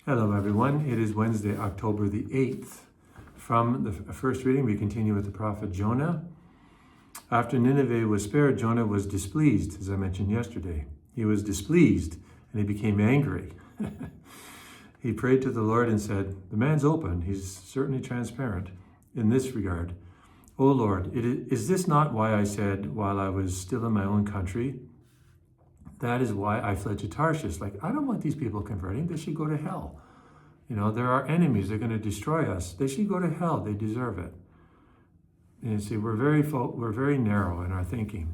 Hello, everyone. It is Wednesday, October the 8th. From the first reading, we continue with the prophet Jonah. After Nineveh was spared, Jonah was displeased, as I mentioned yesterday. He was displeased and he became angry. He prayed to the Lord and said, "The man's open. He's certainly transparent in this regard. O Lord, is this not why I said while I was still in my own country? That is why I fled to Tarshish. I don't want these people converting. They should go to hell. They're our enemies. They're going to destroy us. They should go to hell. They deserve it." And you see, we're very narrow in our thinking.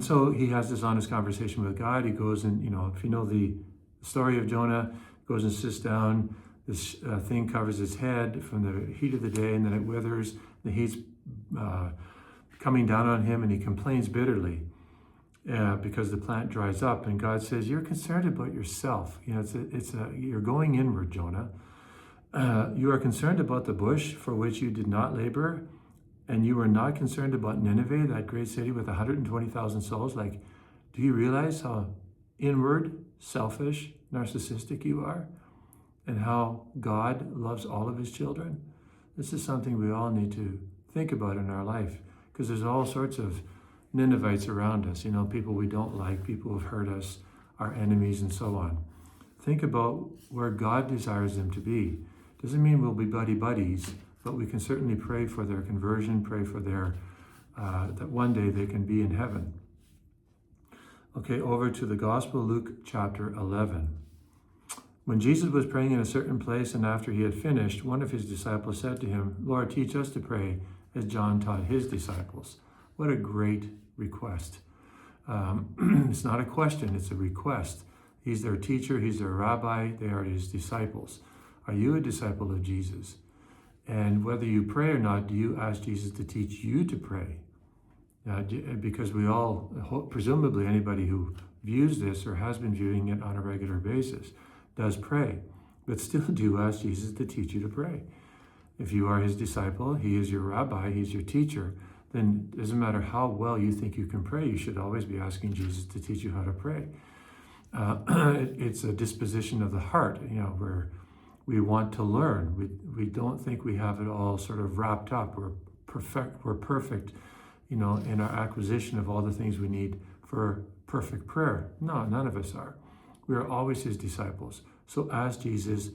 So he has this honest conversation with God. He goes and, if you know the story of Jonah, goes and sits down. This thing covers his head from the heat of the day, and then it withers. The heat's coming down on him, and he complains bitterly. Because the plant dries up, and God says, "You're concerned about yourself. You're going inward, Jonah. You are concerned about the bush for which you did not labor, and you are not concerned about Nineveh, that great city with 120,000 souls. Do you realize how inward, selfish, narcissistic you are, and how God loves all of His children?" This is something we all need to think about in our life, because there's all sorts of Ninevites around us, people we don't like, people who have hurt us, our enemies, and so on. Think about where God desires them to be. Doesn't mean we'll be buddies, but we can certainly pray for their conversion, pray for their that one day they can be in heaven. Okay, over to the Gospel, Luke chapter 11. When Jesus was praying in a certain place, and after he had finished, one of his disciples said to him, "Lord, teach us to pray as John taught his disciples." What a great request. It's not a question, it's a request. He's their teacher, he's their rabbi, they are his disciples. Are you a disciple of Jesus? And whether you pray or not, do you ask Jesus to teach you to pray? Because we all, presumably anybody who views this or has been viewing it on a regular basis, does pray. But still, do you ask Jesus to teach you to pray? If you are his disciple, he is your rabbi, he's your teacher, then it doesn't matter how well you think you can pray, you should always be asking Jesus to teach you how to pray. It's a disposition of the heart, where we want to learn. We don't think we have it all sort of wrapped up. We're perfect, in our acquisition of all the things we need for perfect prayer. No, none of us are. We are always his disciples. So ask Jesus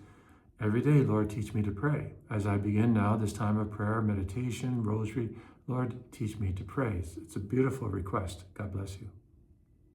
every day, "Lord, teach me to pray." As I begin now this time of prayer, meditation, rosary, Lord, teach me to pray. It's a beautiful request. God bless you.